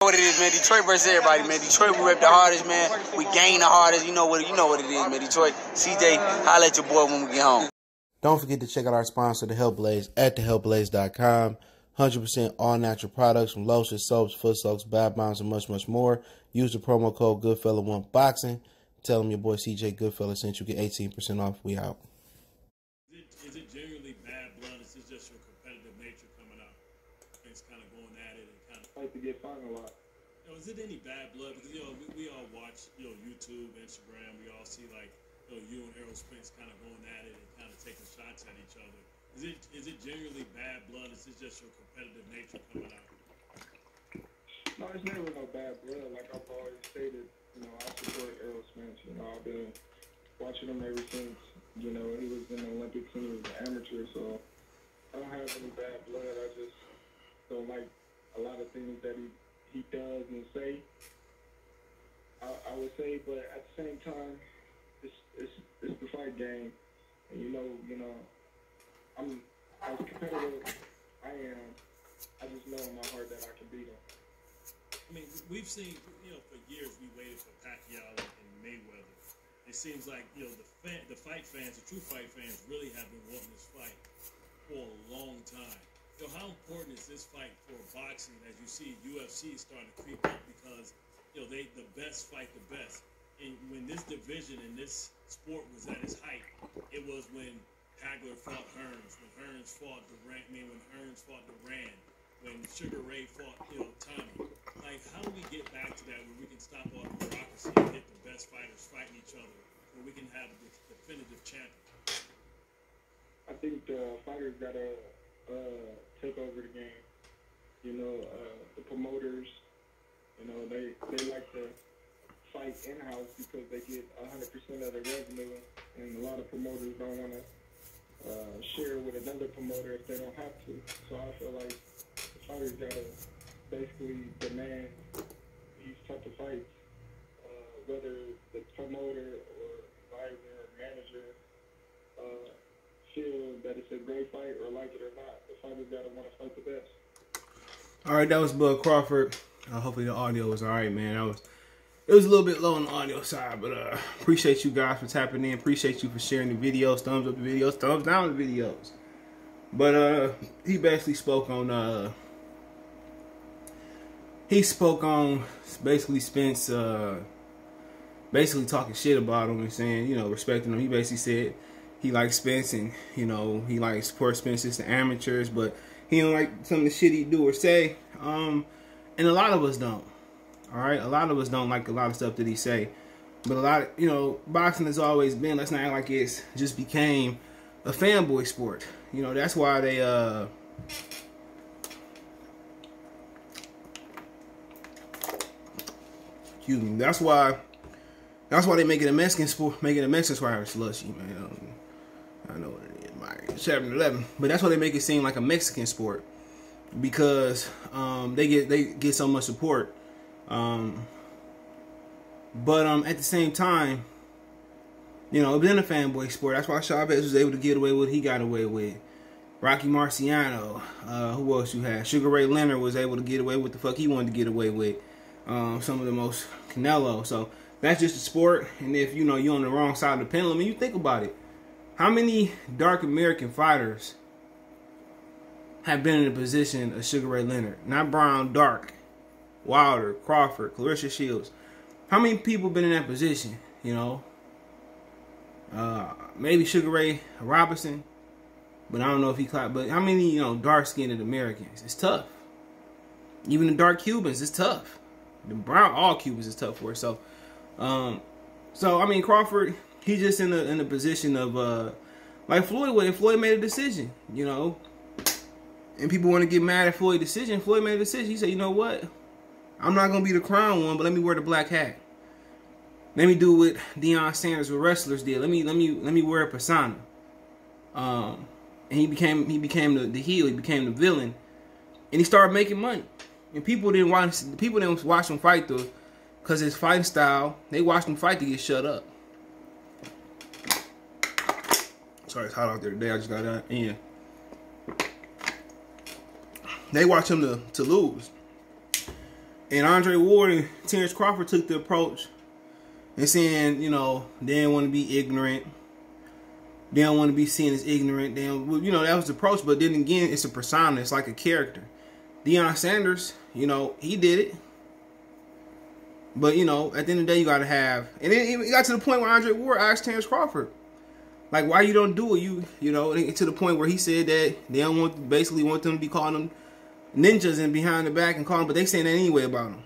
What it is, man. Detroit versus everybody, man. Detroit, we rep the hardest, man. We gain the hardest. You know what it is, man. Detroit, CJ, holla at your boy when we get home. Don't forget to check out our sponsor, The Health Blaze, at thehealthblaze.com. 100% all natural products from lotions, soaps, foot soaks, bath bombs, and much, much more. Use the promo code Goodfella1Boxing. Tell them your boy CJ Goodfella sent you. Get 18% off. We out. Is it genuinely bad blood? Is it just your competitive nature coming out? It's kind of going at it and kind of like to get finalized. Is it any bad blood? Because we all watch YouTube, Instagram. We all see like you and Errol Spence kind of going at it and kind of taking shots at each other. Is it genuinely bad blood? Is it just your competitive nature coming out? No, it's never no bad blood. Like I've always stated, I support Errol Spence. I've been watching him ever since, he was in the Olympics and he was an amateur. So I don't have any bad blood. I just don't like a lot of things that he does and say. I would say, but at the same time, it's the fight game, and I'm as competitive I am. I just know in my heart that I can beat him. I mean, we've seen, for years we waited for Pacquiao and Mayweather. It seems like, the fight fans, the true fight fans, really have been wanting this fight for a long time. How important is this fight for boxing as you see UFC starting to creep up because, the best fight the best. And when this division and this sport was at its height, it was when Hagler fought Hearns, when Hearns fought Duran, when Sugar Ray fought, Tommy. Like, how do we get back to that where we can stop all the bureaucracy and get the best fighters fighting each other, where we can have the definitive champion? I think the fighters gotta take over the game. The promoters, they like to fight in-house because they get 100% of the revenue, and a lot of promoters don't want to share with another promoter if they don't have to. So I feel like the fighters gotta basically demand these type of fights, whether the promoter or advisor or manager feel that it's a great fight or like it or not. The fighters gotta want to fight the best. All right, that was Bud Crawford. Hopefully the audio was all right, man. It was a little bit low on the audio side, but appreciate you guys for tapping in. Appreciate you for sharing the videos, thumbs up the videos, thumbs down the videos. But he basically spoke on basically Spence basically talking shit about him and saying, respecting him. He basically said he likes Spence and he likes support Spence as the amateurs, but he don't like some of the shit he do or say. And a lot of us don't. All right, a lot of us don't like a lot of stuff that he say, but a lot of, boxing has always been, let's not act like it's just became a fanboy sport. That's why they excuse me. That's why they make it a Mexican sport, making a Mexican sport slushy, man. I know what it is, my 7-Eleven, but that's why they make it seem like a Mexican sport because they get so much support. But at the same time, it was in a fanboy sport. That's why Chavez was able to get away with what he got away with. Rocky Marciano, who else you had? Sugar Ray Leonard was able to get away with what the fuck he wanted to get away with. Some of the most Canelo. So that's just a sport. And if you're on the wrong side of the pendulum, and you think about it, how many dark American fighters have been in the position of Sugar Ray Leonard? Not Brown, dark. Wilder, Crawford, Clarissa Shields. How many people been in that position? Maybe Sugar Ray Robinson, but I don't know if he caught. But how many dark-skinned Americans? It's tough. Even the dark Cubans, it's tough. The brown, all Cubans is tough for it. So, I mean Crawford, he's just in a position of like Floyd was. Floyd made a decision, and people want to get mad at Floyd's decision. Floyd made a decision. He said, you know what? I'm not gonna be the crown one, but let me wear the black hat. Let me do what Deion Sanders with wrestlers did. Let me wear a persona. And he became the heel. He became the villain, and he started making money. And people didn't watch him fight though, because his fighting style. They watched him fight to get shut up. Sorry, it's hot out there today. I just got out in. They watch him to lose. And Andre Ward and Terence Crawford took the approach and saying, you know, they didn't want to be ignorant. They don't want to be seen as ignorant. They don't, you know, that was the approach. But then again, it's a persona. It's like a character. Deion Sanders, you know, he did it. But, you know, at the end of the day, you got to have... And then it got to the point where Andre Ward asked Terence Crawford, like, why you don't do it? You know, to the point where he said that they don't basically want them to be calling them ninjas and behind the back and calling them, but they saying that anyway about him.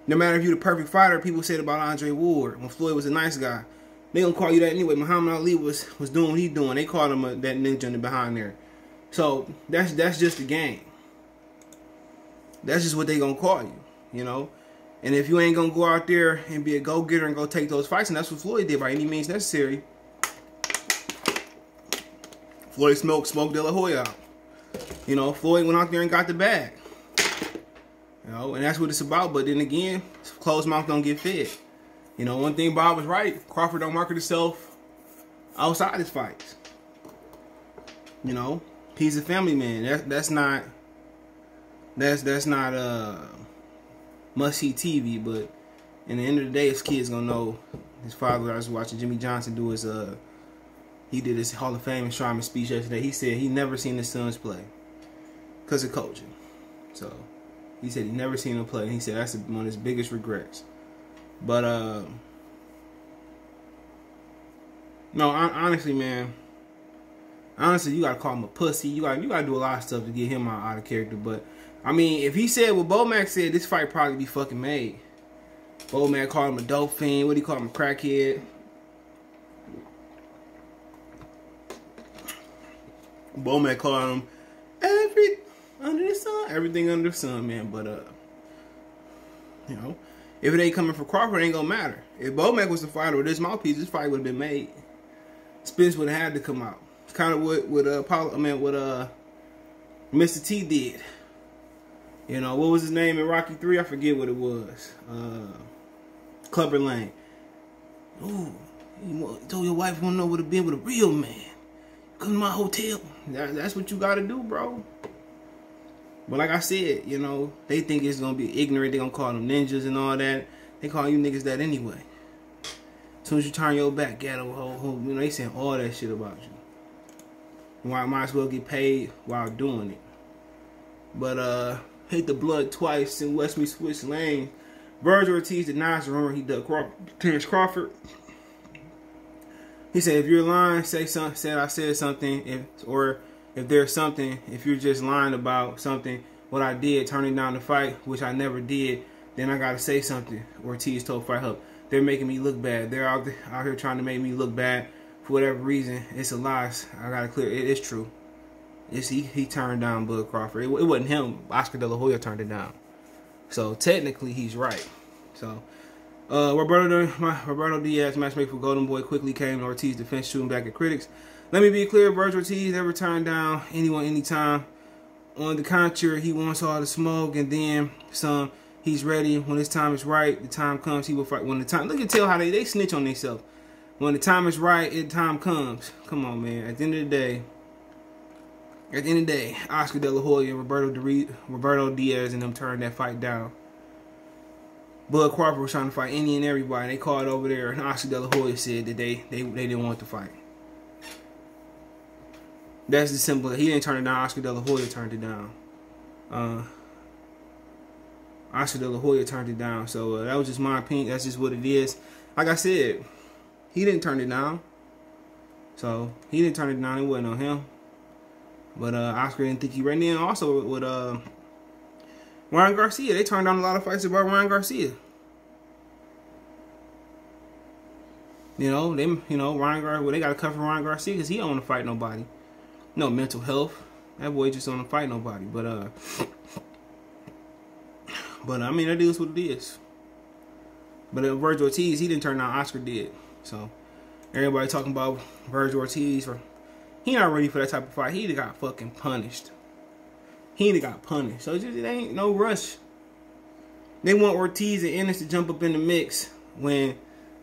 No matter if you're the perfect fighter, people said about Andre Ward when Floyd was a nice guy. They gonna call you that anyway. Muhammad Ali was doing what he doing. They called him that ninja in the behind there. So that's just the game. That's just what they gonna call you, you know. And if you ain't gonna go out there and be a go-getter and go take those fights, and that's what Floyd did by any means necessary. Floyd smoked De La Hoya out. You know, Floyd went out there and got the bag. You know, and that's what it's about. But then again, closed mouth don't get fed. You know, one thing Bob was right. Crawford don't market himself outside his fights. You know, he's a family man. That's not must see TV. But in the end of the day, his kid's gonna know. His father, I was watching Jimmy Johnson do his he did his Hall of Fame enshrinement speech yesterday. He said he never seen his sons play because of coaching. So he said he never seen him play. And he said that's one of his biggest regrets. But no, honestly, man. Honestly, you gotta call him a pussy. You gotta do a lot of stuff to get him out of character. But I mean, if he said what Bomac said, this fight probably be fucking made. Bomac called him a dope fiend. What do you call him? A crackhead. Bomac called him everything under the sun, man. But you know, if it ain't coming for Crawford, it ain't gonna matter. If Bomac was the fighter with this mouthpiece, this fight would have been made. Spence would have had to come out. It's kind of what Mr. T did. You know, what was his name in Rocky 3? I forget what it was. Clubber Lang. Ooh, you told your wife you want to know what it been with a real man. Come to my hotel. That's what you got to do, bro. But like I said, you know, they think it's going to be ignorant. They're going to call them ninjas and all that. They call you niggas that anyway. As soon as you turn your back, ghetto hoe, you know, they saying all that shit about you. Why I might as well get paid while doing it. But, hit the blood twice in Westmead Switch Lane. Vergil Ortiz denies the rumor he dug Terence Crawford. He said, if you're lying, say something. Said I said something. If there's something, if you're just lying about something, what I did, turning down the fight, which I never did, then I gotta say something. Ortiz told Fight Hub, they're making me look bad. They're out here trying to make me look bad for whatever reason. It's a lie. I gotta clear. It's true. He turned down Bud Crawford. It wasn't him. Oscar De La Hoya turned it down. So technically, he's right. So Roberto Diaz, matchmaker for Golden Boy, quickly came to Ortiz defense, shooting back at critics. Let me be clear, Vergil Ortiz never turned down anyone anytime. On the contrary, he wants all the smoke and then some. He's ready. When his time is right, the time comes, he will fight. When the time, look at tell how they snitch on themselves. When the time is right, the time comes. Come on, man. At the end of the day, Oscar De La Hoya and Roberto Diaz and them turned that fight down. Bud Crawford was trying to fight any and everybody. They called over there, and Oscar De La Hoya said that they didn't want to fight. That's the simple. He didn't turn it down. Oscar De La Hoya turned it down. Oscar De La Hoya turned it down. So that was just my opinion. That's just what it is. Like I said, he didn't turn it down. So he didn't turn it down. It wasn't on him. But Oscar didn't think he ran in. Also with Ryan Garcia, they turned down a lot of fights about Ryan Garcia. Ryan Garcia. They got to cover Ryan Garcia because he don't want to fight nobody. No mental health. That boy just don't want to fight nobody. But I mean, that is what it is. But Vergil Ortiz, he didn't turn down. Oscar did. So everybody talking about Vergil Ortiz, he not ready for that type of fight. He got fucking punished. So it ain't no rush. They want Ortiz and Ennis to jump up in the mix when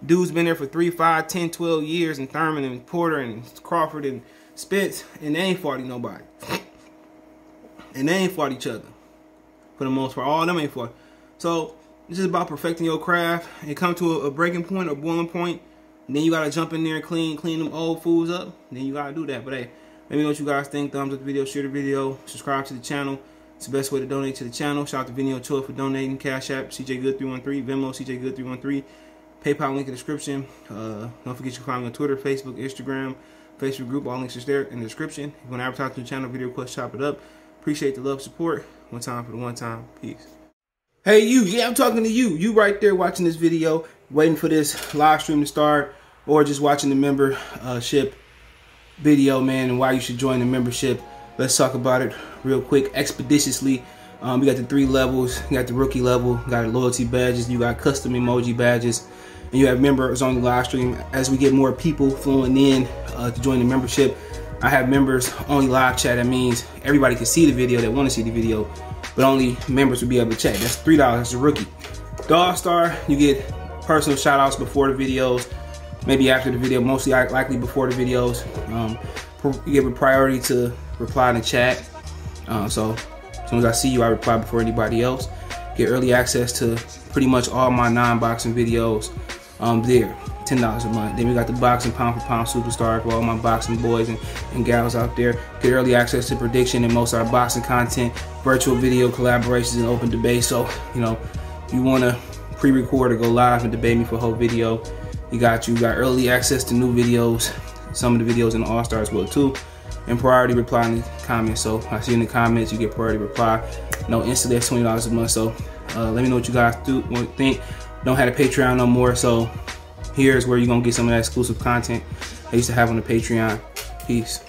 dudes been there for 3, 5, 10, 12 years, and Thurman and Porter and Crawford and Spence, and they ain't fought nobody. And they ain't fought each other. For the most part. All of them ain't fought. So it's just about perfecting your craft and come to a breaking point or boiling point. And then you gotta jump in there and clean them old foods up. Then you gotta do that. But hey, let me know what you guys think. Thumbs up the video, share the video, subscribe to the channel. It's the best way to donate to the channel. Shout out to Vinny Ochoa for donating. Cash App, CJGood313. Venmo, CJGood313. PayPal link in the description. Don't forget you can find me on Twitter, Facebook, Instagram, Facebook group. All links are there in the description. If you want to advertise to the channel, video request, chop it up. Appreciate the love, support. One time for the one time. Peace. Hey you, yeah, I'm talking to you. You right there watching this video, waiting for this live stream to start, or just watching the membership video, man, and why you should join the membership. Let's talk about it real quick, expeditiously. We got the 3 levels. You got the rookie level, you got loyalty badges, you got custom emoji badges, and you have members on the live stream. As we get more people flowing in to join the membership, I have members only live chat. That means everybody can see the video that want to see the video, but only members will be able to chat. That's $3. That's a rookie. The All-Star, you get personal shout outs before the videos, maybe after the video, mostly likely before the videos. You give a priority to reply in the chat. So as soon as I see you, I reply before anybody else. Get early access to pretty much all my non-boxing videos there. $10 a month. Then we got the boxing pound for pound superstar for all my boxing boys and gals out there. Get early access to prediction and most of our boxing content, virtual video collaborations, and open debate. So, you know, if you want to pre-record or go live and debate me for a whole video, you got early access to new videos, some of the videos in the All-Star as well too, and priority reply in the comments. So I see in the comments, you get priority reply. No, instantly that's $20 a month. So let me know what you guys think. Don't have a Patreon no more, so here's where you're gonna get some of that exclusive content I used to have on the Patreon. Peace.